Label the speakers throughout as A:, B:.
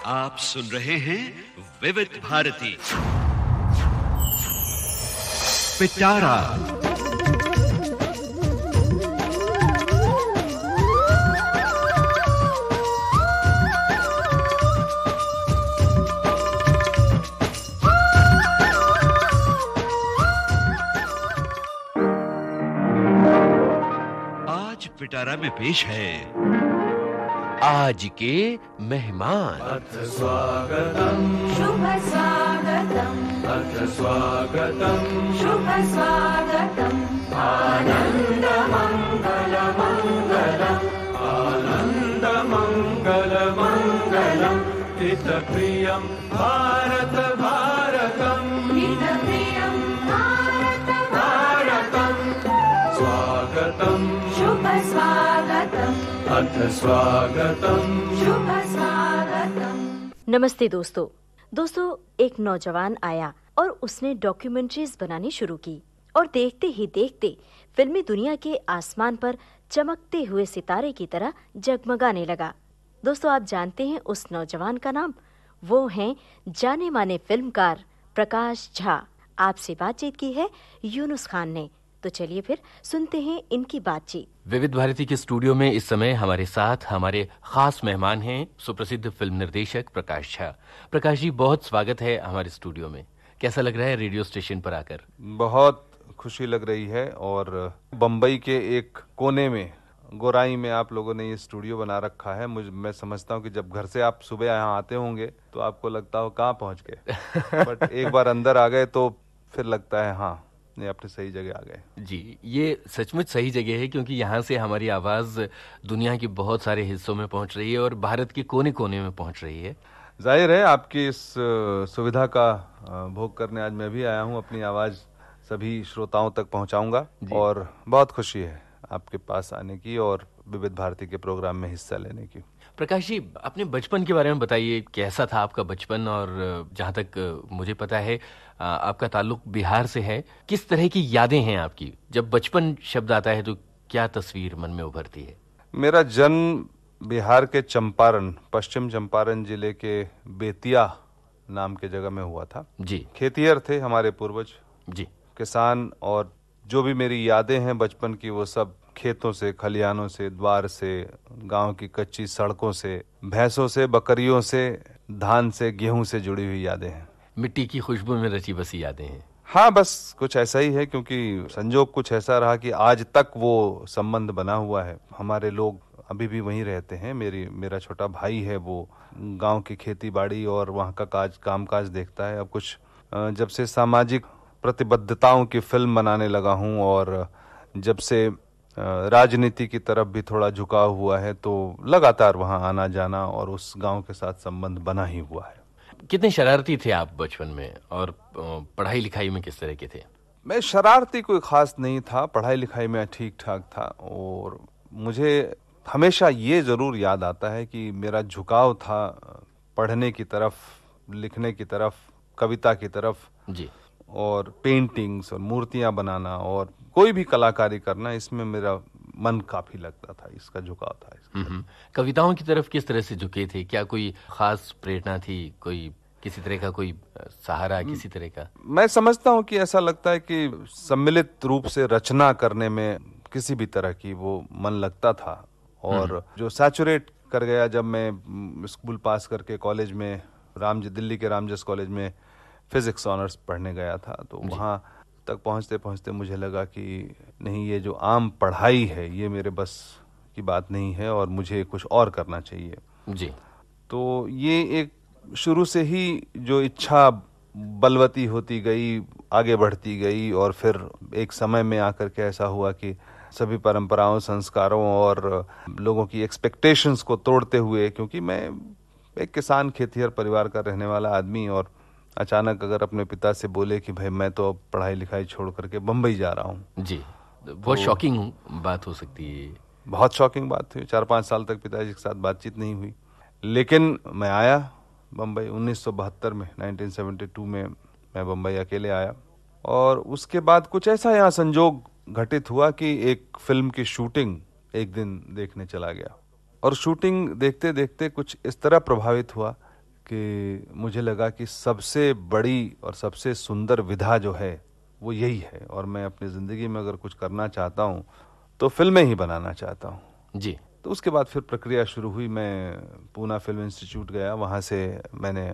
A: आप सुन रहे हैं विविध भारती पिटारा। आज पिटारा में पेश है
B: आज के मेहमान।
C: अथ स्वागतम
D: शुभ स्वागतम
C: अथ स्वागतम
D: शुभ स्वागतम
C: आनंद मंगल मंगलम आनंद मंगल मंगलम हित प्रियम भारत भारतम
D: हितप्रियं भारत
C: भारतम स्वागतम
D: शुभ स्वागतम
C: अथ स्वागतम।
D: शुभ स्वागतम।
E: नमस्ते दोस्तों, एक नौजवान आया और उसने डॉक्यूमेंट्रीज बनानी शुरू की और देखते ही देखते फिल्मी दुनिया के आसमान पर चमकते हुए सितारे की तरह जगमगाने लगा। दोस्तों, आप जानते हैं उस नौजवान का नाम? वो हैं जाने माने फिल्मकार प्रकाश झा। आपसे बातचीत की है यूनुस खान ने। तो चलिए फिर सुनते हैं इनकी बातचीत।
B: विविध भारती के स्टूडियो में इस समय हमारे साथ हमारे खास मेहमान हैं सुप्रसिद्ध फिल्म निर्देशक प्रकाश झा। प्रकाश जी, बहुत स्वागत है हमारे स्टूडियो में। कैसा लग रहा है रेडियो स्टेशन पर आकर?
F: बहुत खुशी लग रही है और बम्बई के एक कोने में गोराई में आप लोगों ने ये स्टूडियो बना रखा है। मैं समझता हूँ कि जब घर से आप सुबह यहाँ आते होंगे तो आपको लगता हो कहाँ पहुँच गए बट एक बार अंदर आ गए तो फिर लगता है हाँ, ये अपनी सही जगह आ गए।
B: जी, ये सचमुच सही जगह है क्योंकि यहाँ से हमारी आवाज दुनिया के बहुत सारे हिस्सों में पहुँच रही है और भारत के कोने कोने में पहुँच रही है।
F: जाहिर है आपकी इस सुविधा का भोग करने आज मैं भी आया हूँ। अपनी आवाज सभी श्रोताओं तक पहुँचाऊंगा और बहुत खुशी है आपके पास आने की और विविध भारती के प्रोग्राम में हिस्सा लेने की।
B: प्रकाश जी, अपने बचपन के बारे में बताइए, कैसा था आपका बचपन? और जहाँ तक मुझे पता है आपका ताल्लुक बिहार से है। किस तरह की यादें हैं आपकी? जब बचपन शब्द आता है तो क्या तस्वीर मन में उभरती है?
F: मेरा जन्म बिहार के चंपारण, पश्चिम चंपारण जिले के बेतिया नाम के जगह में हुआ था।
B: जी।
F: खेतिहर थे हमारे पूर्वज,
B: जी।
F: किसान। और जो भी मेरी यादें हैं बचपन की वो सब खेतों से, खलिहानों से, द्वार से, गांव की कच्ची सड़कों से, भैंसों से, बकरियों से, धान से, गेहूं से जुड़ी हुई यादें हैं।
B: मिट्टी की खुशबू में रची बसी यादें हैं।
F: हाँ, बस कुछ ऐसा ही है क्योंकि संजोग कुछ ऐसा रहा कि आज तक वो संबंध बना हुआ है। हमारे लोग अभी भी वहीं रहते हैं। मेरा छोटा भाई है, वो गांव की खेती बाड़ी और वहाँ का कामकाज देखता है। अब कुछ जब से सामाजिक प्रतिबद्धताओं की फिल्म बनाने लगा हूँ और जब से राजनीति की तरफ भी थोड़ा झुकाव हुआ है तो लगातार वहाँ आना जाना और उस गांव के साथ संबंध बना ही हुआ है।
B: कितने शरारती थे आप बचपन में और पढ़ाई लिखाई में किस तरह के थे?
F: मैं शरारती कोई खास नहीं था, पढ़ाई लिखाई में ठीक ठाक था। और मुझे हमेशा ये जरूर याद आता है कि मेरा झुकाव था पढ़ने की तरफ, लिखने की तरफ, कविता की तरफ।
B: जी।
F: और पेंटिंग्स और मूर्तियां बनाना और कोई भी कलाकारी करना, इसमें मेरा मन काफी लगता था, इसका झुकाव था इसका।
B: कविताओं की तरफ किस तरह से झुके थे? क्या कोई खास प्रेरणा थी? कोई किसी तरह का कोई सहारा किसी तरह का?
F: मैं समझता हूँ कि ऐसा लगता है कि सम्मिलित रूप से रचना करने में किसी भी तरह की वो मन लगता था। और जो सैचुरेट कर गया जब मैं स्कूल पास करके कॉलेज में दिल्ली के रामजस कॉलेज में फिजिक्स ऑनर्स पढ़ने गया था, तो वहाँ तक पहुँचते पहुँचते मुझे लगा कि नहीं, ये जो आम पढ़ाई है ये मेरे बस की बात नहीं है और मुझे कुछ और करना चाहिए।
B: जी।
F: तो ये एक शुरू से ही जो इच्छा बलवती होती गई, आगे बढ़ती गई और फिर एक समय में आकर के ऐसा हुआ कि सभी परंपराओं, संस्कारों और लोगों की एक्सपेक्टेशंस को तोड़ते हुए, क्योंकि मैं एक किसान खेतिहर परिवार का रहने वाला आदमी और अचानक अगर अपने पिता से बोले कि भाई मैं तो अब पढ़ाई लिखाई छोड़ करके बम्बई जा रहा हूँ।
B: जी, बहुत शॉकिंग बात हो सकती है।
F: बहुत शॉकिंग बात थी। 4-5 साल तक पिताजी के साथ बातचीत नहीं हुई, लेकिन मैं आया बम्बई 1972 में, 1972 में मैं बम्बई अकेले आया। और उसके बाद कुछ ऐसा यहाँ संजोग घटित हुआ कि एक फिल्म की शूटिंग एक दिन देखने चला गया और शूटिंग देखते देखते कुछ इस तरह प्रभावित हुआ कि मुझे लगा कि सबसे बड़ी और सबसे सुंदर विधा जो है वो यही है, और मैं अपनी ज़िंदगी में अगर कुछ करना चाहता हूँ तो फिल्में ही बनाना चाहता हूँ।
B: जी।
F: तो उसके बाद फिर प्रक्रिया शुरू हुई। मैं पूना फिल्म इंस्टीट्यूट गया, वहाँ से मैंने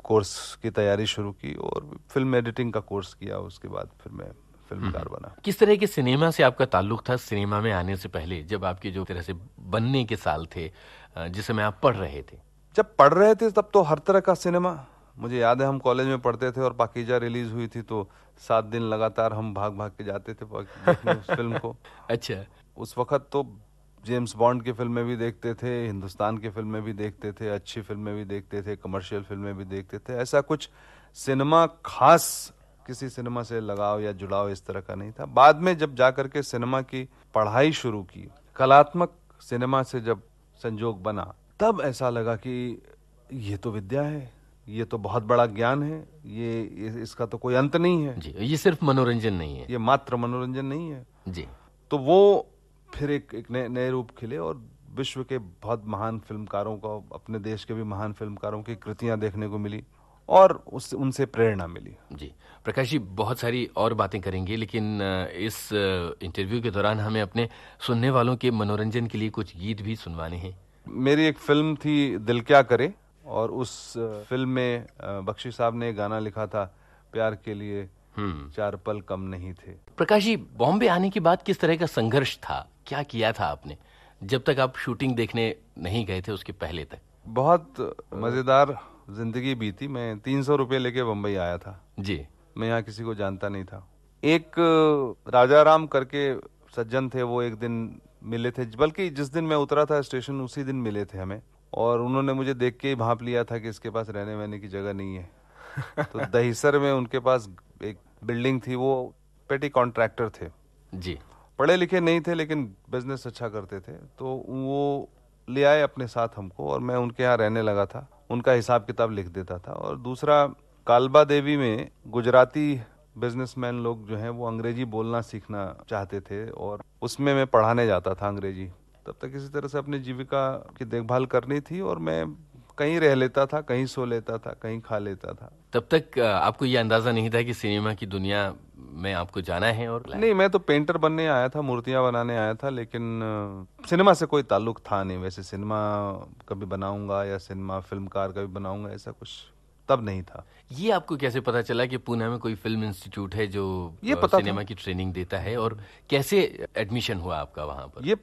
F: कोर्स की तैयारी शुरू की और फिल्म एडिटिंग का कोर्स किया। उसके बाद फिर मैं फिल्मकार बना।
B: किस तरह के सिनेमा से आपका ताल्लुक था सिनेमा में आने से पहले, जब आपके जो तरह से बनने के साल थे, जिस समय आप पढ़ रहे थे?
F: जब पढ़ रहे थे तब तो हर तरह का सिनेमा, मुझे याद है हम कॉलेज में पढ़ते थे और पाकीजा रिलीज हुई थी तो 7 दिन लगातार हम भाग भाग के जाते थे देखने उस फिल्म को।
B: अच्छा।
F: उस वक्त तो जेम्स बॉन्ड की फिल्में भी देखते थे, हिंदुस्तान की फिल्में भी देखते थे, अच्छी फिल्में भी देखते थे, कमर्शियल फिल्में भी देखते थे। ऐसा कुछ सिनेमा खास किसी सिनेमा से लगाव या जुड़ाव इस तरह का नहीं था। बाद में जब जाकर के सिनेमा की पढ़ाई शुरू की, कलात्मक सिनेमा से जब संजोग बना, तब ऐसा लगा कि ये तो विद्या है, ये तो बहुत बड़ा ज्ञान है, ये इसका तो कोई अंत नहीं है।
B: जी, ये सिर्फ मनोरंजन नहीं है,
F: ये मात्र मनोरंजन नहीं है।
B: जी।
F: तो वो फिर एक नए रूप खिले और विश्व के बहुत महान फिल्मकारों को, अपने देश के भी महान फिल्मकारों की कृतियां देखने को मिली और उनसे प्रेरणा मिली।
B: जी प्रकाश जी, बहुत सारी और बातें करेंगे, लेकिन इस इंटरव्यू के दौरान हमें अपने सुनने वालों के मनोरंजन के लिए कुछ गीत भी सुनवाने हैं।
F: मेरी एक फिल्म थी दिल क्या करे, और उस फिल्म में बख्शी साहब ने गाना लिखा था, प्यार के लिए 4 पल कम नहीं थे।
B: प्रकाश जी, बॉम्बे आने के बाद किस तरह का संघर्ष था, क्या किया था आपने जब तक आप शूटिंग देखने नहीं गए थे उसके पहले तक?
F: बहुत मजेदार जिंदगी बीती। मैं 300 रुपये लेके बम्बई आया था
B: जी।
F: मैं यहाँ किसी को जानता नहीं था। एक राजाराम करके सज्जन थे, वो एक दिन मिले थे, बल्कि जिस दिन मैं उतरा था स्टेशन उसी दिन मिले थे हमें, और उन्होंने मुझे देख के ही भांप लिया था कि इसके पास रहने वहने की जगह नहीं है। तो दहिसर में उनके पास एक बिल्डिंग थी, वो पेटी कॉन्ट्रैक्टर थे
B: जी।
F: पढ़े लिखे नहीं थे लेकिन बिजनेस अच्छा करते थे। तो वो ले आए अपने साथ हमको और मैं उनके यहाँ रहने लगा था, उनका हिसाब किताब लिख देता था। और दूसरा, कालबा देवी में गुजराती बिजनेसमैन लोग जो हैं वो अंग्रेजी बोलना सीखना चाहते थे और उसमें मैं पढ़ाने जाता था अंग्रेजी। तब तक किसी तरह से अपनी जीविका की देखभाल करनी थी और मैं कहीं रह लेता था, कहीं सो लेता था, कहीं खा लेता था।
B: तब तक आपको ये अंदाजा नहीं था कि सिनेमा की दुनिया में आपको जाना है? और
F: नहीं, मैं तो पेंटर बनने आया था, मूर्तियां बनाने आया था, लेकिन सिनेमा से कोई ताल्लुक था नहीं। वैसे सिनेमा कभी बनाऊंगा या सिनेमा फिल्मकार कभी बनाऊंगा, ऐसा कुछ तब नहीं था।
B: ये आपको कैसे पता चला कि पुणे में कोई फिल्म इंस्टीट्यूट है जो
F: ये पता
B: सिनेमा की ट्रेनिंग देता है, और कैसे एडमिशन हुआ आपका वहां पर?
F: ये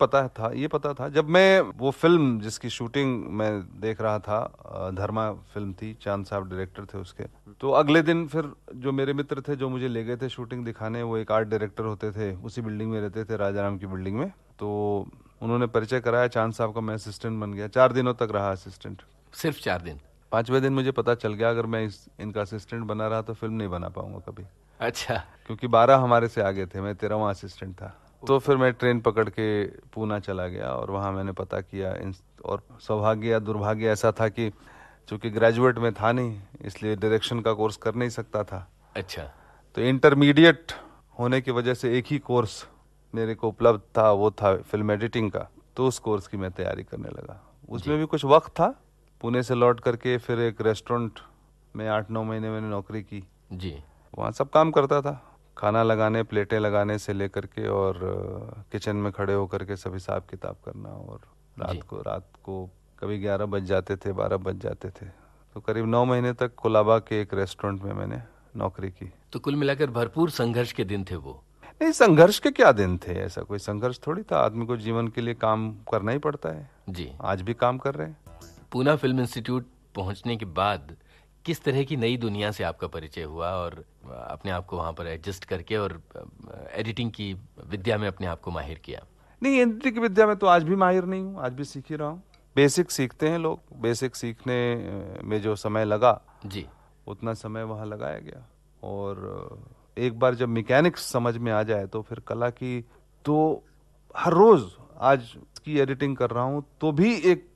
F: पता था जब मैं वो फिल्म जिसकी शूटिंग मैं देख रहा था, धर्मा फिल्म थी, चांद साहब डायरेक्टर थे उसके। तो अगले दिन फिर जो मेरे मित्र थे जो मुझे ले गए थे शूटिंग दिखाने, वो एक आर्ट डायरेक्टर होते थे, उसी बिल्डिंग में रहते थे, राजाराम की बिल्डिंग में। तो उन्होंने परिचय कराया चांद साहब का, मैं असिस्टेंट बन गया। 4 दिनों तक रहा असिस्टेंट।
B: सिर्फ 4 दिन?
F: 5वें दिन मुझे पता चल गया अगर मैं इनका असिस्टेंट बना रहा तो फिल्म नहीं बना पाऊंगा कभी।
B: अच्छा।
F: क्योंकि 12 हमारे से आगे थे, मैं 13वां असिस्टेंट था। तो फिर मैं ट्रेन पकड़ के पूना चला गया और वहाँ मैंने पता किया। और सौभाग्य या दुर्भाग्य ऐसा था कि चूंकि ग्रेजुएट में था नहीं, इसलिए डायरेक्शन का कोर्स कर नहीं सकता था।
B: अच्छा।
F: तो इंटरमीडिएट होने की वजह से एक ही कोर्स मेरे को उपलब्ध था, वो था फिल्म एडिटिंग का। तो उस कोर्स की मैं तैयारी करने लगा। उसमें भी कुछ वक्त था। पुणे से लौट करके फिर एक रेस्टोरेंट में 8-9 महीने मैंने नौकरी की
B: जी।
F: वहाँ सब काम करता था, खाना लगाने, प्लेटें लगाने से लेकर के, और किचन में खड़े होकर के सब हिसाब किताब करना। और रात को कभी 11 बज जाते थे, 12 बज जाते थे। तो करीब 9 महीने तक कोलाबा के एक रेस्टोरेंट में मैंने नौकरी की।
B: तो कुल मिलाकर भरपूर संघर्ष के दिन थे वो?
F: नहीं, संघर्ष के क्या दिन थे, ऐसा कोई संघर्ष थोड़ी था। आदमी को जीवन के लिए काम करना ही पड़ता है
B: जी।
F: आज भी काम कर रहे हैं।
B: पूना फिल्म इंस्टीट्यूट पहुंचने के बाद किस तरह की नई दुनिया से आपका परिचय हुआ, और अपने आप को वहां पर एडजस्ट करके और एडिटिंग की विद्या में अपने आप को माहिर किया?
F: नहीं, एडिटिंग की विद्या में तो आज भी माहिर नहीं हूँ, आज भी सीख ही रहा हूँ। बेसिक सीखते हैं लोग, बेसिक सीखने में जो समय लगा
B: जी,
F: उतना समय वहाँ लगाया गया। और एक बार जब मैकेनिक्स समझ में आ जाए तो फिर कला की, तो हर रोज आज की एडिटिंग कर रहा हूँ तो भी एक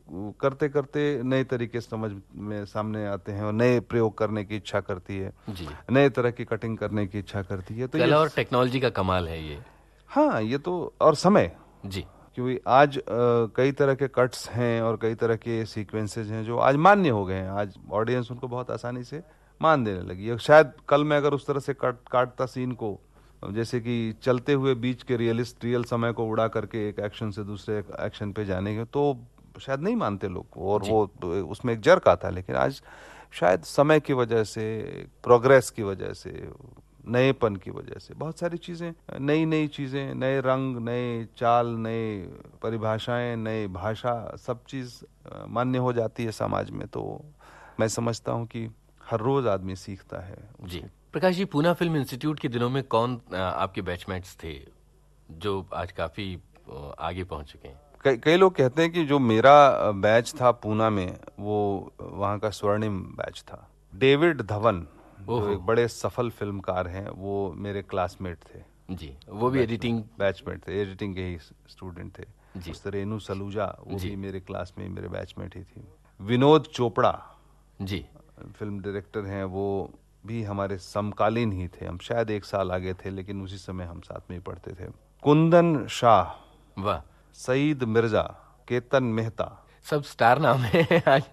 F: करते करते नए तरीके समझ में सामने आते हैं और नए प्रयोग करने की इच्छा करती है
B: जी।
F: नए तरह की कटिंग करने की इच्छा करती है। तो
B: कला और टेक्नोलॉजी का कमाल है ये।
F: हाँ, ये तो, और समय
B: जी,
F: क्योंकि आज कई तरह के कट्स हैं और कई तरह के सीक्वेंसेज हैं जो आज मान्य हो गए हैं। आज ऑडियंस उनको बहुत आसानी से मान देने लगी है। शायद कल मैं अगर उस तरह से काटता सीन को, जैसे कि चलते हुए बीच के रियल समय को उड़ा करके एक एक्शन से दूसरे एक्शन पे जाने के, तो शायद नहीं मानते लोग, और वो उसमें एक जर्क आता है। लेकिन आज शायद समय की वजह से, प्रोग्रेस की वजह से, नएपन की वजह से बहुत सारी चीजें, नई चीजें, नए रंग, नए चाल, नए परिभाषाएं, नई भाषा, सब चीज मान्य हो जाती है समाज में। तो मैं समझता हूँ कि हर रोज आदमी सीखता है।
B: जी प्रकाश जी, पूना फिल्म इंस्टीट्यूट के दिनों में कौन आपके बैचमेट्स थे जो आज काफी आगे पहुंच चुके हैं?
F: कई लोग कहते हैं कि जो मेरा बैच था पूना में, वो वहाँ का स्वर्णिम बैच था। डेविड धवन जो एक बड़े सफल फिल्मकार हैं, वो मेरे क्लासमेट थे।
B: जी, वो भी एडिटिंग
F: बैचमेट थे, एडिटिंग के ही स्टूडेंट थे
B: जी।
F: उस तरह रेनू सलूजा, वो भी मेरे क्लास में मेरे बैचमेट ही थी। विनोद चोपड़ा
B: जी
F: फिल्म डायरेक्टर हैं, वो भी हमारे समकालीन ही थे। हम शायद एक साल आगे थे, लेकिन उसी समय हम साथ में ही पढ़ते थे। कुंदन शाह,
B: वाह,
F: सईद मिर्जा, केतन मेहता, सब
B: स्टार नाम है आज।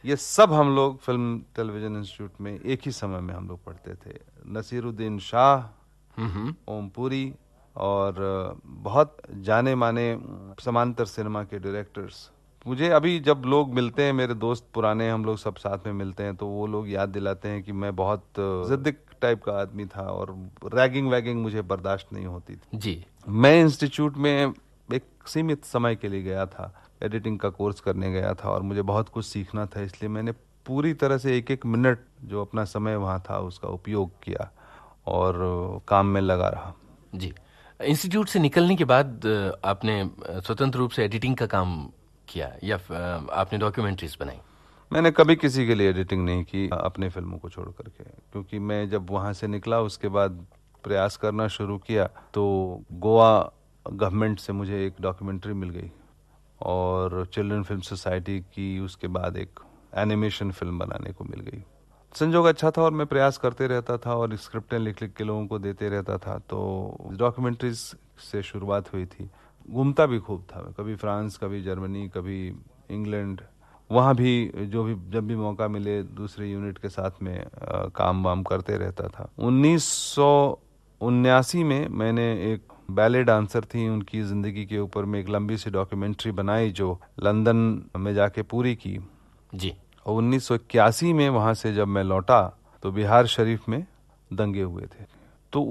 F: ये सब हम लोग फिल्म टेलीविजन इंस्टीट्यूट में एक ही समय में हम लोग पढ़ते थे। नसीरुद्दीन शाह, ओम पुरी, और बहुत जाने माने समांतर सिनेमा के डायरेक्टर्स। मुझे अभी जब लोग मिलते हैं, मेरे दोस्त पुराने, हम लोग सब साथ में मिलते हैं, तो वो लोग याद दिलाते हैं कि मैं बहुत जिद्दिक टाइप का आदमी था और रैगिंग वैगिंग मुझे बर्दाश्त नहीं होती थी
B: जी।
F: मैं इंस्टीट्यूट में एक सीमित समय के लिए गया था, एडिटिंग का कोर्स करने गया था, और मुझे बहुत कुछ सीखना था। इसलिए मैंने पूरी तरह से एक मिनट जो अपना समय वहाँ था उसका उपयोग किया और काम में लगा रहा।
B: जी, इंस्टीट्यूट से निकलने के बाद आपने स्वतंत्र रूप से एडिटिंग का काम किया या आपने डॉक्यूमेंट्रीज बनाई?
F: मैंने कभी किसी के लिए एडिटिंग नहीं की अपने फिल्मों को छोड़ करके, क्योंकि मैं जब वहाँ से निकला उसके बाद प्रयास करना शुरू किया तो गोवा गवर्नमेंट से मुझे एक डॉक्यूमेंट्री मिल गई और चिल्ड्रन फिल्म सोसाइटी की उसके बाद एक एनिमेशन फिल्म बनाने को मिल गई। संजोग अच्छा था और मैं प्रयास करते रहता था और स्क्रिप्टें लिख के लोगों को देते रहता था, तो डॉक्यूमेंट्रीज से शुरुआत हुई थी। घूमता भी खूब था, कभी फ्रांस, कभी जर्मनी, कभी इंग्लैंड, वहाँ भी जब भी मौका मिले दूसरे यूनिट के साथ में काम वाम करते रहता था। 1979 में मैंने एक बैले डांसर थी, उनकी जिंदगी के ऊपर में एक लंबी सी डॉक्यूमेंट्री बनाई जो लंदन में जाके पूरी की
B: जी।
F: और 1981 में वहां से जब मैं लौटा तो बिहार शरीफ में दंगे हुए थे, तो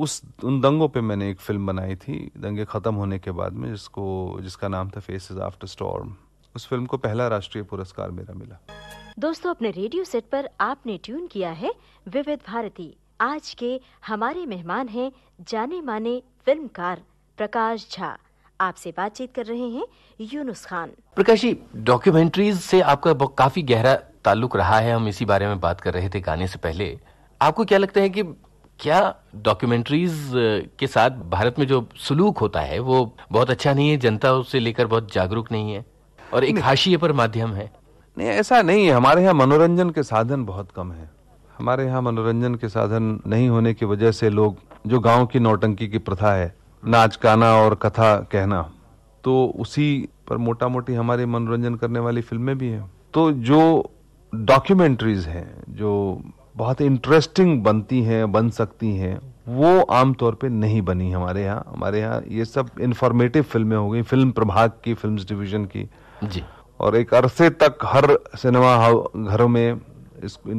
F: उन दंगों पे मैंने एक फिल्म बनाई थी दंगे खत्म होने के बाद में, जिसका नाम था फेसेस आफ्टर स्टॉर्म। उस फिल्म को पहला राष्ट्रीय पुरस्कार मेरा मिला।
E: दोस्तों, अपने रेडियो सेट पर आपने ट्यून किया है विविध भारती। आज के हमारे मेहमान हैं जाने माने फिल्मकार प्रकाश झा। आपसे बातचीत कर रहे हैं यूनुस खान।
B: प्रकाश जी, डॉक्यूमेंट्रीज से आपका काफी गहरा ताल्लुक रहा है, हम इसी बारे में बात कर रहे थे गाने से पहले। आपको क्या लगता है कि क्या डॉक्यूमेंट्रीज के साथ भारत में जो सलूक होता है वो बहुत अच्छा नहीं है, जनता उससे लेकर बहुत जागरूक नहीं है और एक हाशिए पर माध्यम है?
F: नहीं, ऐसा नहीं है। हमारे यहाँ मनोरंजन के साधन बहुत कम है। हमारे यहाँ मनोरंजन के साधन नहीं होने की वजह से लोग, जो गांव की नौटंकी की प्रथा है, नाच गाना और कथा कहना, तो उसी पर मोटा मोटी हमारे मनोरंजन करने वाली फिल्में भी हैं। तो जो डॉक्यूमेंट्रीज हैं जो बहुत इंटरेस्टिंग बनती हैं, बन सकती हैं, वो आमतौर पे नहीं बनी हमारे यहाँ। हमारे यहाँ ये सब इंफॉर्मेटिव फिल्में हो गई, फिल्म प्रभाग की, फिल्म्स डिवीजन की
B: जी।
F: और एक अरसे तक हर सिनेमा घरों में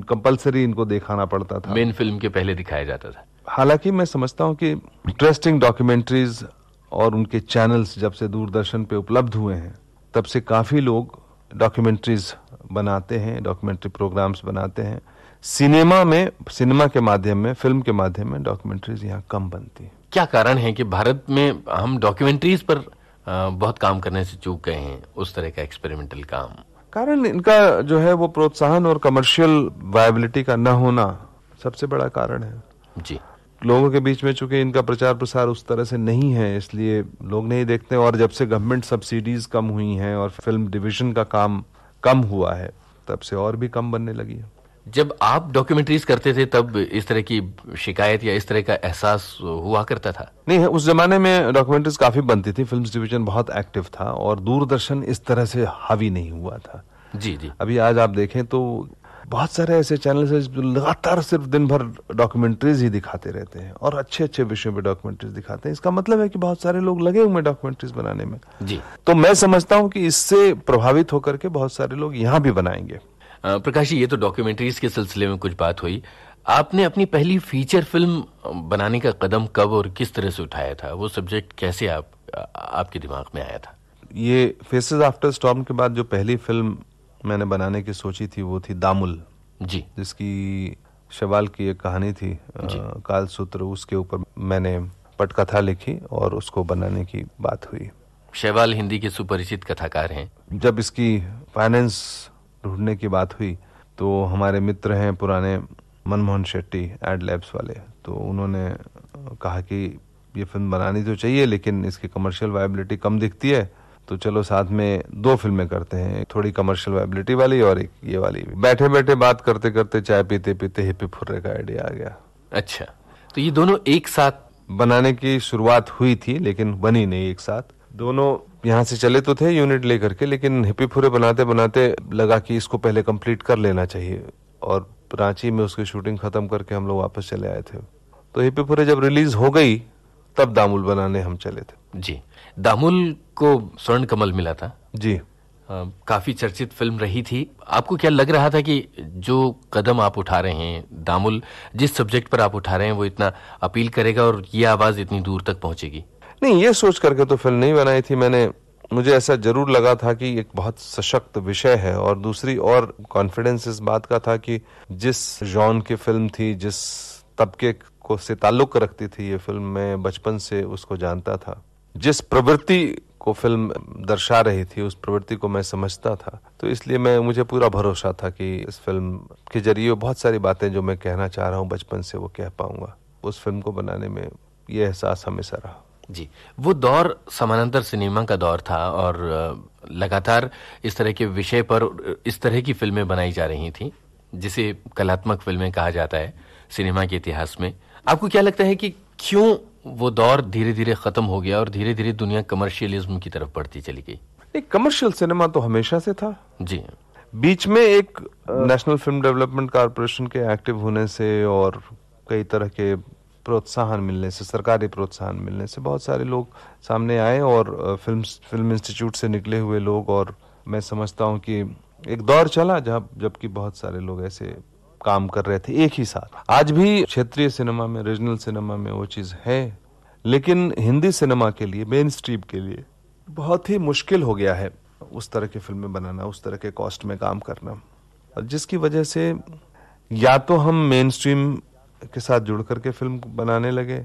F: कंपलसरी इनको दिखाना पड़ता था,
B: मेन फिल्म के पहले दिखाया जाता था।
F: हालांकि मैं समझता हूँ कि इंटरेस्टिंग डॉक्यूमेंट्रीज और उनके चैनल्स जब से दूरदर्शन पे उपलब्ध हुए हैं तब से काफी लोग डॉक्यूमेंट्रीज बनाते हैं, डॉक्यूमेंट्री प्रोग्राम्स बनाते हैं। सिनेमा के माध्यम में, फिल्म के माध्यम में डॉक्यूमेंट्रीज यहाँ कम बनती है।
B: क्या कारण है कि भारत में हम डॉक्यूमेंट्रीज पर बहुत काम करने से चूक गए हैं, उस तरह का एक्सपेरिमेंटल काम?
F: कारण इनका जो है वो प्रोत्साहन और कमर्शियल वायबिलिटी का न होना सबसे बड़ा कारण है
B: जी।
F: लोगों के बीच में चूंकि इनका प्रचार प्रसार उस तरह से नहीं है, इसलिए लोग नहीं देखते। और जब से गवर्नमेंट सब्सिडीज कम हुई हैं और फिल्म डिवीजन का काम कम हुआ है, तब से और भी कम बनने लगी है।
B: जब आप डॉक्यूमेंट्रीज करते थे तब इस तरह की शिकायत या इस तरह का एहसास हुआ करता था?
F: नहीं, उस जमाने में डॉक्यूमेंट्रीज काफी बनती थी, फिल्म्स डिवीजन बहुत एक्टिव था और दूरदर्शन इस तरह से हावी नहीं हुआ था।
B: जी जी।
F: अभी आज आप देखें तो बहुत सारे ऐसे चैनल्स हैं जो लगातार सिर्फ दिन भर डॉक्यूमेंट्रीज ही दिखाते रहते हैं और अच्छे अच्छे विषयों पे डॉक्यूमेंट्रीज दिखाते हैं। इसका मतलब है कि बहुत सारे लोग लगे हुए हैं डॉक्यूमेंट्रीज बनाने में।
B: जी।
F: तो मैं समझता हूँ कि इससे प्रभावित होकर के बहुत सारे लोग यहाँ भी बनाएंगे।
B: प्रकाश जी, ये तो डॉक्यूमेंट्रीज के सिलसिले में कुछ बात हुई। आपने अपनी पहली फीचर फिल्म बनाने का कदम कब और किस तरह से उठाया था? वो सब्जेक्ट कैसे आपके दिमाग में आया था?
F: ये फेसेस आफ्टर स्टॉर्म के बाद जो पहली फिल्म मैंने बनाने की सोची थी वो थी दामुल
B: जी,
F: जिसकी शैवाल की एक कहानी थी, कालसूत्र। उसके ऊपर मैंने पटकथा लिखी और उसको बनाने की बात हुई।
B: शैवाल हिंदी के सुपरिचित कथाकार हैं।
F: जब इसकी फाइनेंस ढूंढने की बात हुई तो हमारे मित्र हैं पुराने मनमोहन शेट्टी एड लैब्स वाले, तो उन्होंने कहा कि ये फिल्म बनानी तो चाहिए लेकिन इसकी कमर्शियल वायबिलिटी कम दिखती है, तो चलो साथ में 2 फिल्में करते हैं, थोड़ी कमर्शियल वायबिलिटी वाली और एक ये वाली। बैठे बैठे बात करते करते चाय पीते पीते हिप्पी फुर्रे का आइडिया आ गया।
B: अच्छा, तो ये दोनों एक साथ
F: बनाने की शुरुआत हुई थी लेकिन बनी नहीं एक साथ। दोनों यहाँ से चले तो थे यूनिट लेकर के, लेकिन हिप्पी फुर्रे बनाते बनाते लगा कि इसको पहले कंप्लीट कर लेना चाहिए और रांची में उसकी शूटिंग खत्म करके हम लोग वापस चले आए थे। तो हिप्पी फुर्रे जब रिलीज हो गई तब दामुल बनाने हम चले थे।
B: जी। दामुल को स्वर्ण कमल मिला था
F: जी।
B: काफी चर्चित फिल्म रही थी। आपको क्या लग रहा था कि जो कदम आप उठा रहे हैं, दामुल जिस सब्जेक्ट पर आप उठा रहे हैं वो इतना अपील करेगा और ये आवाज इतनी दूर तक पहुंचेगी?
F: नहीं, ये सोच करके तो फिल्म नहीं बनाई थी मैंने। मुझे ऐसा जरूर लगा था कि एक बहुत सशक्त विषय है और दूसरी और कॉन्फिडेंस इस बात का था कि जिस जॉन की फिल्म थी, जिस तबके को से ताल्लुक रखती थी ये फिल्म, मैं बचपन से उसको जानता था। जिस प्रवृत्ति को फिल्म दर्शा रही थी उस प्रवृत्ति को मैं समझता था, तो इसलिए मुझे पूरा भरोसा था कि इस फिल्म के जरिए बहुत सारी बातें जो मैं कहना चाह रहा हूँ बचपन से वो कह पाऊंगा। उस फिल्म को बनाने में ये एहसास हमेशा रहा।
B: जी। वो दौर समानांतर सिनेमा का दौर था और लगातार इस तरह के विषय पर इस तरह की फिल्में बनाई जा रही थी जिसे कलात्मक फिल्में कहा जाता है सिनेमा के इतिहास में। आपको क्या लगता है कि क्यों वो दौर धीरे धीरे खत्म हो गया और धीरे धीरे दुनिया कमर्शियलिज्म की तरफ बढ़ती चली गई?
F: एक कमर्शियल सिनेमा तो हमेशा से था
B: जी।
F: बीच में एक नेशनल फिल्म डेवलपमेंट कॉर्पोरेशन के एक्टिव होने से और कई तरह के प्रोत्साहन मिलने से, सरकारी प्रोत्साहन मिलने से बहुत सारे लोग सामने आए और फिल्म इंस्टीट्यूट से निकले हुए लोग, और मैं समझता हूं कि एक दौर चला जबकि बहुत सारे लोग ऐसे काम कर रहे थे एक ही साथ। आज भी क्षेत्रीय सिनेमा में, रीजनल सिनेमा में वो चीज है, लेकिन हिंदी सिनेमा के लिए, मेन स्ट्रीम के लिए बहुत ही मुश्किल हो गया है उस तरह की फिल्में बनाना, उस तरह के कॉस्ट में काम करना, और जिसकी वजह से या तो हम मेन स्ट्रीम के साथ जुड़ करके फिल्म बनाने लगे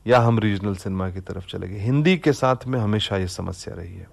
F: या हम रीजनल सिनेमा की तरफ चले गए। हिंदी के साथ में हमेशा ये समस्या रही है।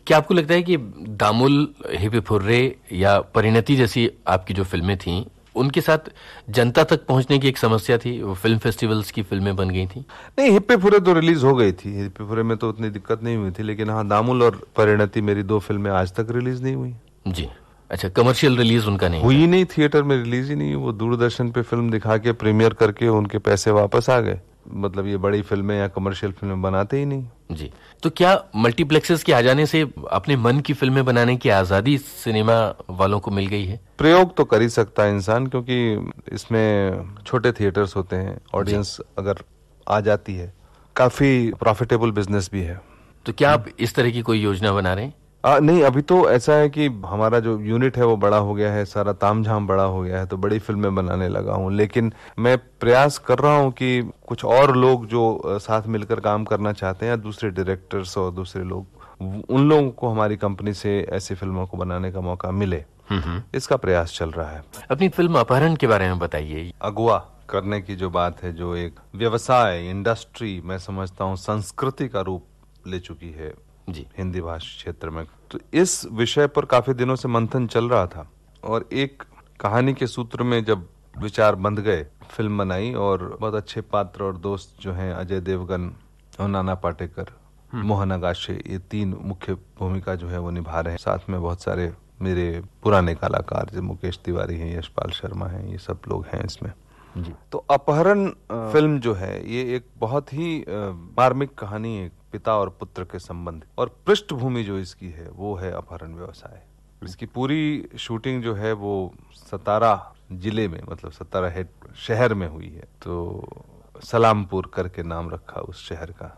B: क्या आपको लगता है कि दामुल, हिप्पी फुर्रे या परिणति जैसी आपकी जो फिल्में थीं उनके साथ जनता तक पहुंचने की एक समस्या थी? वो फिल्म फेस्टिवल्स की फिल्में बन गई थी?
F: नहीं, हिप्पी फुर्रे तो रिलीज हो गई थी, हिप्पी फुर्रे में तो उतनी दिक्कत नहीं हुई थी, लेकिन हाँ, दामुल और परिणति मेरी 2 फिल्में आज तक रिलीज नहीं हुई।
B: जी। अच्छा, कमर्शियल रिलीज उनका नहीं
F: हुई? नहीं, थिएटर में रिलीज ही नहीं। वो दूरदर्शन पे फिल्म दिखा के प्रीमियर करके उनके पैसे वापस आ गए। मतलब ये बड़ी फिल्में या कमर्शियल फिल्में बनाते ही नहीं।
B: जी। तो क्या मल्टीप्लेक्सेस के आ जाने से अपने मन की फिल्में बनाने की आजादी सिनेमा वालों को मिल गई है?
F: प्रयोग तो कर ही सकता है इंसान, क्योंकि इसमें छोटे थिएटर्स होते हैं, ऑडियंस अगर आ जाती है, काफी प्रॉफिटेबल बिजनेस भी है।
B: तो क्या आप इस तरह की कोई योजना बना रहे हैं?
F: नहीं, अभी तो ऐसा है कि हमारा जो यूनिट है वो बड़ा हो गया है, सारा तामझाम बड़ा हो गया है, तो बड़ी फिल्में बनाने लगा हूँ। लेकिन मैं प्रयास कर रहा हूँ कि कुछ और लोग जो साथ मिलकर काम करना चाहते हैं, या दूसरे डायरेक्टर्स और दूसरे लोग, उन लोगों को हमारी कंपनी से ऐसी फिल्मों को बनाने का मौका मिले, इसका प्रयास चल रहा है।
B: अपनी फिल्म अपहरण के बारे में बताइए।
F: अगवा करने की जो बात है, जो एक व्यवसाय, इंडस्ट्री, मैं समझता हूँ संस्कृति का रूप ले चुकी है
B: जी
F: हिंदी भाषा क्षेत्र में, तो इस विषय पर काफी दिनों से मंथन चल रहा था, और एक कहानी के सूत्र में जब विचार बंध गए, फिल्म बनाई, और बहुत अच्छे पात्र और दोस्त जो हैं, अजय देवगन और नाना पाटेकर, मोहन आगाशे, ये 3 मुख्य भूमिका जो है वो निभा रहे हैं। साथ में बहुत सारे मेरे पुराने कलाकार जो मुकेश तिवारी हैं, यशपाल शर्मा हैं, ये सब लोग हैं इसमें
B: जी।
F: तो अपहरण फिल्म जो है ये एक बहुत ही मार्मिक कहानी है पिता और पुत्र के संबंध, और पृष्ठभूमि जो इसकी है वो है अपहरण व्यवसाय। इसकी पूरी शूटिंग जो है वो सतारा जिले में, मतलब सतारा हेड शहर में हुई है। तो सलामपुर करके नाम रखा उस शहर का,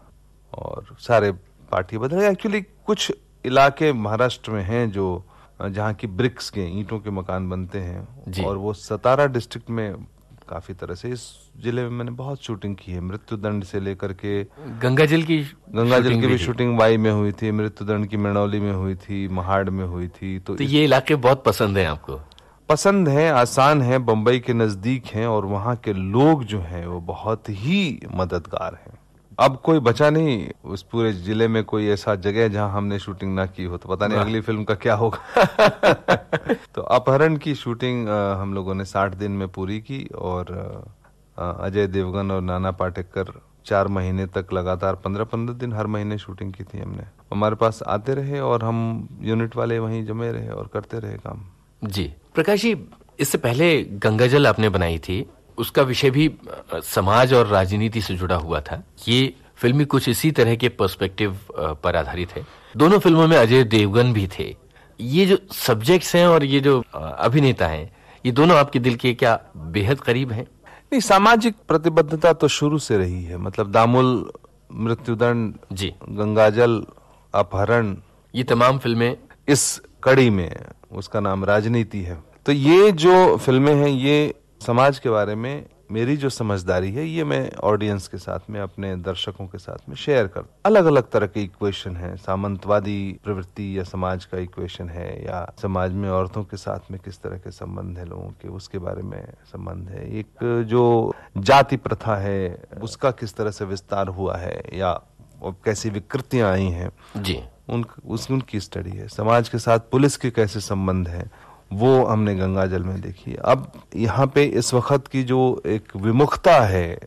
F: और सारे पार्टी बदल गए। एक्चुअली कुछ इलाके महाराष्ट्र में हैं जो जहाँ की ब्रिक्स के ईंटों के मकान बनते हैं, और वो सतारा डिस्ट्रिक्ट में काफी तरह से, इस जिले में मैंने बहुत शूटिंग की है, मृत्युदंड से लेकर के
B: गंगाजल की
F: भी शूटिंग वाई में हुई थी, मृत्युदंड की मृणौली में हुई थी, महाड़ में हुई थी। तो
B: ये इलाके बहुत पसंद है आपको?
F: पसंद है, आसान है, बम्बई के नजदीक हैं, और वहाँ के लोग जो हैं वो बहुत ही मददगार हैं। अब कोई बचा नहीं उस पूरे जिले में कोई ऐसा जगह जहां हमने शूटिंग ना की हो, तो पता नहीं अगली फिल्म का क्या होगा। तो अपहरण की शूटिंग हम लोगों ने 60 दिन में पूरी की, और अजय देवगन और नाना पाटेकर 4 महीने तक लगातार 15-15 दिन हर महीने शूटिंग की थी हमने। हमारे पास आते रहे और हम यूनिट वाले वहीं जमे रहे और करते रहे काम।
B: जी प्रकाश जी, इससे पहले गंगाजल आपने बनाई थी, उसका विषय भी समाज और राजनीति से जुड़ा हुआ था। ये फिल्म कुछ इसी तरह के पर्सपेक्टिव पर आधारित है। दोनों फिल्मों में अजय देवगन भी थे। ये जो सब्जेक्ट्स हैं और ये जो अभिनेता हैं, ये दोनों आपके दिल के क्या बेहद करीब हैं?
F: नहीं, सामाजिक प्रतिबद्धता तो शुरू से रही है। मतलब दामुल, मृत्युदंड,
B: जी,
F: गंगाजल, अपहरण,
B: ये तमाम फिल्में
F: इस कड़ी में उसका नाम राजनीति है। तो ये जो फिल्में हैं ये समाज के बारे में मेरी जो समझदारी है ये मैं ऑडियंस के साथ में, अपने दर्शकों के साथ में शेयर करता। अलग अलग तरह के इक्वेशन है, सामंतवादी प्रवृत्ति या समाज का इक्वेशन है, या समाज में औरतों के साथ में किस तरह के संबंध है लोगों के, उसके बारे में संबंध है। एक जो जाति प्रथा है उसका किस तरह से विस्तार हुआ है या कैसी विकृतियां आई हैं
B: जी,
F: उनकी स्टडी है। समाज के साथ पुलिस के कैसे संबंध है वो हमने गंगाजल में देखी। अब यहाँ पे इस वक्त की जो एक विमुखता है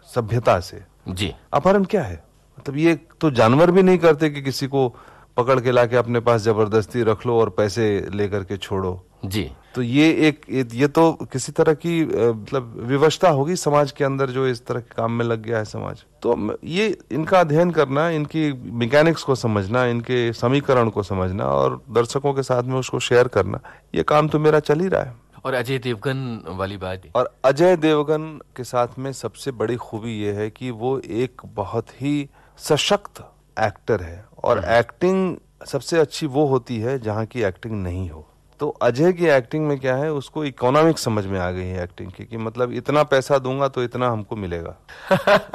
F: सभ्यता से,
B: जी,
F: अपहरण क्या है? मतलब ये तो जानवर भी नहीं करते कि किसी को पकड़ के लाके अपने पास जबरदस्ती रख लो और पैसे लेकर के छोड़ो।
B: जी,
F: तो ये तो किसी तरह की मतलब विवशता होगी समाज के अंदर जो इस तरह के काम में लग गया है समाज। तो ये इनका अध्ययन करना, इनकी मैकेनिक्स को समझना, इनके समीकरण को समझना और दर्शकों के साथ में उसको शेयर करना, ये काम तो मेरा चल ही रहा है।
B: और अजय देवगन वाली बात,
F: और अजय देवगन के साथ में सबसे बड़ी खूबी ये है कि वो एक बहुत ही सशक्त एक्टर है, और एक्टिंग सबसे अच्छी वो होती है जहाँ की एक्टिंग नहीं हो। तो अजय की एक्टिंग में क्या है, उसको इकोनॉमिक समझ में आ गई है एक्टिंग की, कि मतलब इतना पैसा दूंगा तो इतना हमको मिलेगा।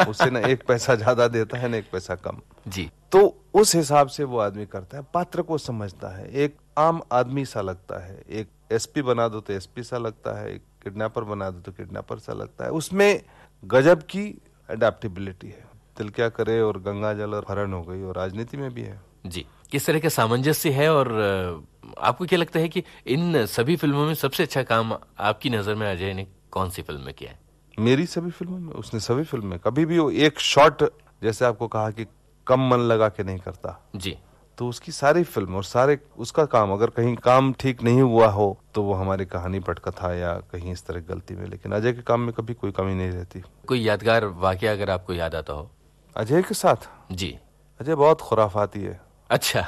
F: उससे ना एक पैसा ज्यादा देता है ना एक पैसा कम।
B: जी,
F: तो उस हिसाब से वो आदमी करता है, पात्र को समझता है, एक आम आदमी सा लगता है। एक एसपी बना दो तो एसपी सा लगता है, एक किडनैपर बना दो तो किडनैपर सा लगता है। उसमें गजब की अडेप्टेबिलिटी है। दिल क्या करे और गंगाजल और हरण हो गई, और राजनीति में भी है।
B: जी, किस तरह का सामंजस्य है, और आपको क्या लगता है कि इन सभी फिल्मों में सबसे अच्छा काम आपकी नजर में अजय ने कौन सी फिल्म में किया है?
F: मेरी सभी फिल्मों में, उसने सभी फिल्म में कभी भी वो एक शॉट, जैसे आपको कहा कि कम मन लगा के नहीं करता,
B: जी,
F: तो उसकी सारी फिल्म और सारे उसका काम, अगर कहीं काम ठीक नहीं हुआ हो तो वो हमारी कहानी पटकथा या कहीं इस तरह की गलती में, लेकिन अजय के काम में कभी कोई कमी नहीं रहती।
B: कोई यादगार वाकया अगर आपको याद आता हो
F: अजय के साथ?
B: जी,
F: अजय बहुत खुराफाती है।
B: अच्छा।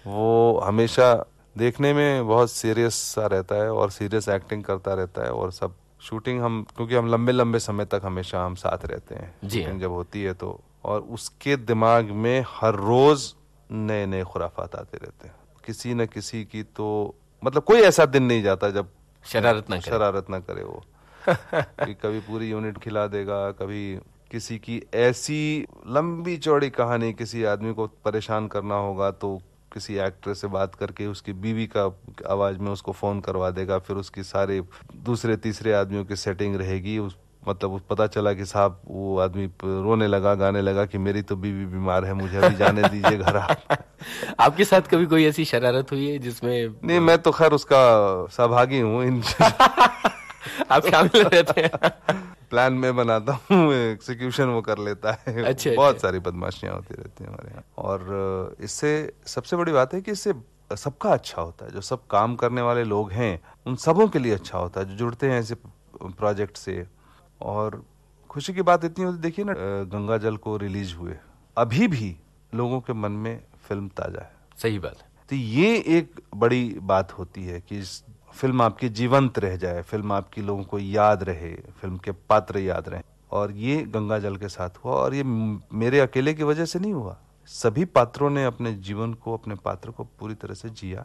F: वो हमेशा देखने में बहुत सीरियस सा रहता है और सीरियस एक्टिंग करता रहता है, और सब शूटिंग क्योंकि हम लंबे लंबे समय तक हमेशा हम साथ रहते हैं,
B: जी,
F: शूटिंग जब होती है तो, और उसके दिमाग में हर रोज नए नए खुराफात आते रहते हैं, किसी न किसी की। तो मतलब कोई ऐसा दिन नहीं जाता जब शरारत ना करे वो। कि कभी पूरी यूनिट खिला देगा, कभी किसी की ऐसी लंबी चौड़ी कहानी, किसी आदमी को परेशान करना होगा तो किसी एक्टर से बात करके उसकी बीवी का आवाज में उसको फोन करवा देगा, फिर उसकी सारे दूसरे तीसरे आदमियों की सेटिंग रहेगी। मतलब पता चला कि साहब वो आदमी रोने लगा, गाने लगा कि मेरी तो बीवी बीमार है, मुझे अभी जाने दीजिए घर।
B: आपके साथ कभी कोई ऐसी शरारत हुई है जिसमें? नहीं,
F: मैं तो खैर उसका सहभागी हूँ।
B: आप शामिल रहते हैं?
F: प्लान में बनाता हूँ, एग्जीक्यूशन वो कर लेता है।
B: अच्छा,
F: बहुत सारी बदमाशियां होती रहती हैं हमारे यहाँ। और इससे सबसे बड़ी बात है कि इससे सबका अच्छा होता है, जो सब काम करने वाले लोग हैं उन सबों के लिए अच्छा होता है जो जुड़ते हैं ऐसे प्रोजेक्ट से। और खुशी की बात इतनी होती, देखिए ना, गंगा जल को रिलीज हुए अभी भी लोगों के मन में फिल्म ताजा है।
B: सही बात है।
F: तो ये एक बड़ी बात होती है कि फिल्म आपकी जीवंत रह जाए, फिल्म आपकी लोगों को याद रहे, फिल्म के पात्र याद रहे। और ये गंगा जल के साथ हुआ, और ये मेरे अकेले की वजह से नहीं हुआ। सभी पात्रों ने अपने जीवन को, अपने पात्र को पूरी तरह से जिया,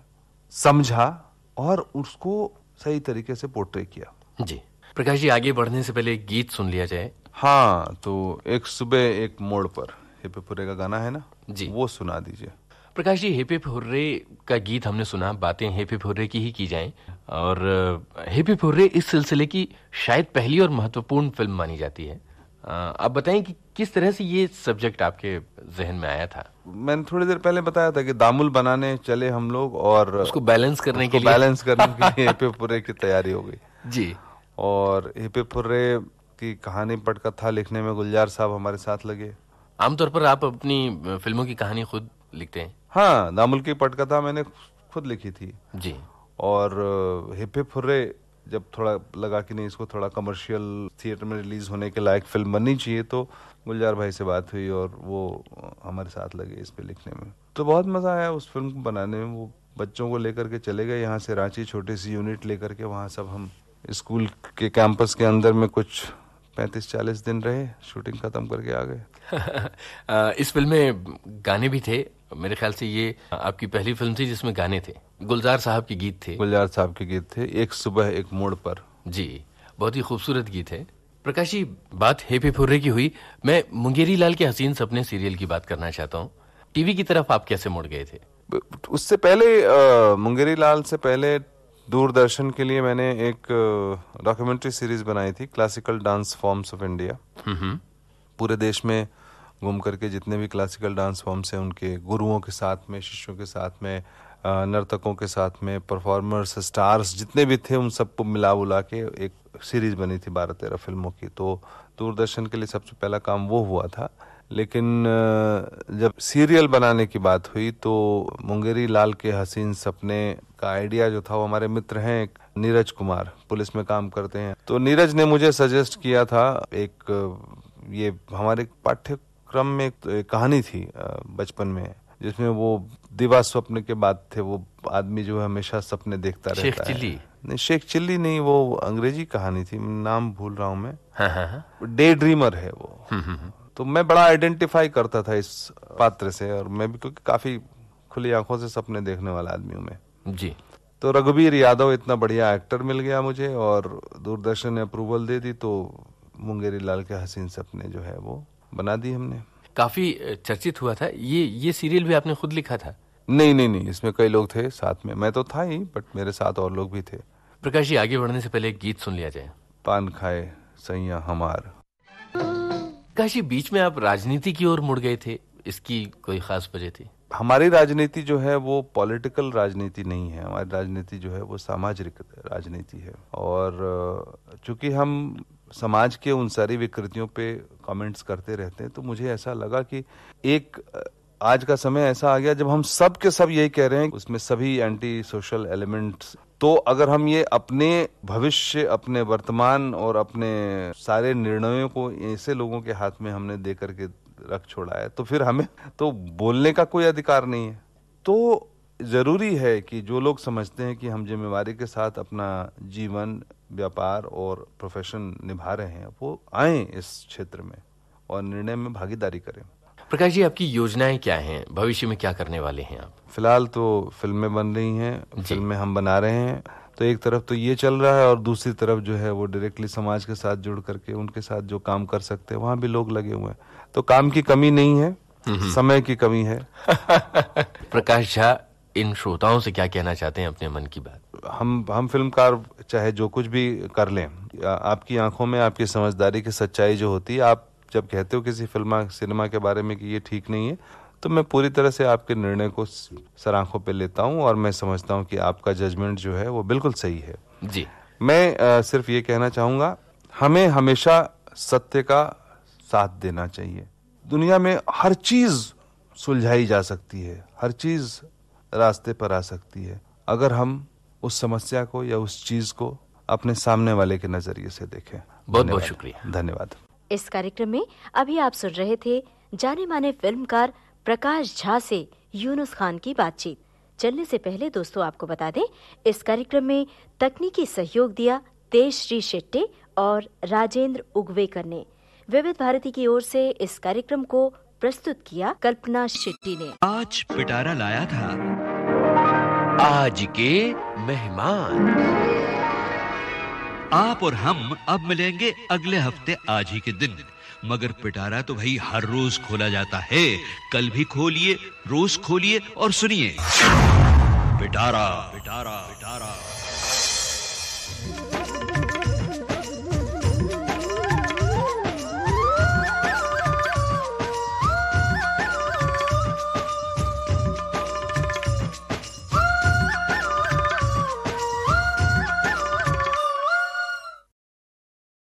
F: समझा और उसको सही तरीके से पोर्ट्रे किया।
B: जी प्रकाश जी, आगे बढ़ने से पहले एक गीत सुन लिया जाए।
F: हाँ, तो एक सुबह एक मोड़ पर, हिप्पी हुर्रे का गाना है ना
B: जी,
F: वो सुना दीजिए।
B: प्रकाश जी, हिप्पी हुर्रे का गीत हमने सुना, बातें हिप्पी हुर्रे की ही की जाएं। और हिप्पी हुर्रे इस सिलसिले की शायद पहली और महत्वपूर्ण फिल्म मानी जाती है। आप बताएं कि किस तरह से ये सब्जेक्ट आपके जहन में आया था।
F: मैंने थोड़ी देर पहले बताया था कि दामुल बनाने चले हम लोग, और
B: उसको बैलेंस करने के लिए
F: हिप्पी हुर्रे की तैयारी हो गई
B: जी।
F: और हिप्पी हुर्रे की कहानी पटकथा लिखने में गुलजार साहब हमारे साथ लगे।
B: आमतौर पर आप अपनी फिल्मों की कहानी खुद लिखते हैं?
F: हाँ, दामुल की पटकथा मैंने खुद लिखी थी
B: जी।
F: और हिप्पी हुर्रे जब थोड़ा लगा कि नहीं, इसको थोड़ा कमर्शियल थिएटर में रिलीज होने के लायक फिल्म बननी चाहिए, तो गुलजार भाई से बात हुई और वो हमारे साथ लगे इस पे लिखने में। तो बहुत मजा आया उस फिल्म को बनाने में। वो बच्चों को लेकर के चले गए यहाँ से रांची, छोटी सी यूनिट लेकर के। वहाँ सब हम स्कूल के कैंपस के अंदर में कुछ 35-40 दिन रहे, शूटिंग खत्म करके आ गए।
B: इस फिल्म में गाने भी थे, मेरे ख्याल से ये आपकी पहली फिल्म थी जिसमें गाने थे। गुलजार साहब के गीत थे।
F: गुलजार साहब के गीत थे, एक सुबह एक मोड़ पर।
B: जी, बहुत ही खूबसूरत गीत है। प्रकाश जी, बात हिप्पी हुर्रे की हुई, मैं मुंगेरी लाल के हसीन सपने सीरियल की बात करना चाहता हूँ। टीवी की तरफ आप कैसे मुड़ गए थे?
F: उससे पहले, मुंगेरी लाल से पहले दूरदर्शन के लिए मैंने एक डॉक्यूमेंट्री सीरीज बनाई थी, classical dance forms of India. पूरे देश में घूम करके जितने भी क्लासिकल डांस फॉर्म्स हैं उनके गुरुओं के साथ में, शिष्यों के साथ में, नर्तकों के साथ में, परफॉर्मर्स, स्टार्स जितने भी थे उन सबको मिला बुला के एक सीरीज बनी थी 12-13 फिल्मों की। तो दूरदर्शन के लिए सबसे पहला काम वो हुआ था। लेकिन जब सीरियल बनाने की बात हुई तो मुंगेरी लाल के हसीन सपने का आइडिया जो था, वो हमारे मित्र हैं नीरज कुमार, पुलिस में काम करते हैं। तो नीरज ने मुझे सजेस्ट किया था, ये हमारे पाठ्यक्रम में एक कहानी थी बचपन में, जिसमें वो दिवा स्वप्न के बाद थे, वो आदमी जो हमेशा सपने देखता रहता है।
B: शेख चिल्ली?
F: नहीं, शेख चिल्ली नहीं, वो अंग्रेजी कहानी थी, नाम भूल रहा हूँ मैं। डे ड्रीमर है वो। तो मैं बड़ा आइडेंटिफाई करता था इस पात्र से, और मैं भी क्योंकि काफी खुली आंखों से सपने देखने वाला आदमी हूँ मैं
B: जी।
F: तो रघुवीर यादव इतना बढ़िया एक्टर मिल गया मुझे, और दूरदर्शन ने अप्रूवल दे दी, तो मुंगेरी लाल के हसीन सपने जो है वो बना दी हमने।
B: काफी चर्चित हुआ था ये सीरियल भी आपने खुद लिखा था?
F: नहीं, इसमें कई लोग थे साथ में, मैं तो था ही, बट मेरे साथ और लोग भी थे।
B: प्रकाश जी, आगे बढ़ने से पहले एक गीत सुन लिया जाए।
F: पान खाए सैया हमार।
B: प्रकाश जी, बीच में आप राजनीति की ओर मुड़ गए थे, इसकी कोई खास वजह थी?
F: हमारी राजनीति जो है वो पॉलिटिकल राजनीति नहीं है, हमारी राजनीति जो है वो सामाजिक राजनीति है। और चूंकि हम समाज के उन सारी विकृतियों पे कमेंट्स करते रहते हैं, तो मुझे ऐसा लगा कि एक आज का समय ऐसा आ गया जब हम सब के सब यही कह रहे हैं, उसमें सभी एंटी सोशल एलिमेंट्स, तो अगर हम ये अपने भविष्य, अपने वर्तमान और अपने सारे निर्णयों को ऐसे लोगों के हाथ में हमने दे करके रख छोड़ा है, तो फिर हमें तो बोलने का कोई अधिकार नहीं है। तो जरूरी है कि जो लोग समझते हैं कि हम जिम्मेवारी के साथ अपना जीवन, व्यापार और प्रोफेशन निभा रहे हैं, वो आए इस क्षेत्र में और निर्णय में भागीदारी करें।
B: प्रकाश जी, आपकी योजनाएं क्या हैं? भविष्य में क्या करने वाले हैं आप?
F: फिलहाल तो फिल्में बन रही हैं, फिल्में हम बना रहे हैं, तो एक तरफ तो ये चल रहा है, और दूसरी तरफ जो है वो डायरेक्टली समाज के साथ जुड़ करके उनके साथ जो काम कर सकते हैं वहां भी लोग लगे हुए हैं। तो काम की कमी नहीं है, समय की कमी है।
B: प्रकाश झा, इन श्रोताओं से क्या कहना चाहते हैं अपने मन की बात?
F: हम फिल्मकार चाहे जो कुछ भी कर लें, आपकी आंखों में आपकी समझदारी की सच्चाई जो होती है, आप जब कहते हो किसी सिनेमा के बारे में कि ये ठीक नहीं है, तो मैं पूरी तरह से आपके निर्णय को सर आंखों पे लेता हूं, और मैं समझता हूं कि आपका जजमेंट जो है वो बिल्कुल सही है
B: जी।
F: मैं सिर्फ ये कहना चाहूंगा, हमें हमेशा सत्य का साथ देना चाहिए। दुनिया में हर चीज सुलझाई जा सकती है, हर चीज रास्ते पर आ सकती है, अगर हम उस समस्या को या उस चीज को अपने सामने वाले के नजरिए से देखें।
B: बहुत बहुत शुक्रिया।
F: धन्यवाद।
E: इस कार्यक्रम में अभी आप सुन रहे थे जाने माने फिल्मकार प्रकाश झा से यूनुस खान की बातचीत। चलने से पहले दोस्तों आपको बता दें, इस कार्यक्रम में तकनीकी सहयोग दिया तेजश्री शेट्टे और राजेंद्र उगवेकर ने। विविध भारती की ओर से इस कार्यक्रम को प्रस्तुत किया कल्पना शेट्टी ने।
A: आज पिटारा लाया था
B: आज के मेहमान।
A: आप और हम अब मिलेंगे अगले हफ्ते आज ही के दिन, मगर पिटारा तो भाई हर रोज खोला जाता है। कल भी खोलिए, रोज खोलिए और सुनिए पिटारा पिटारा पिटारा।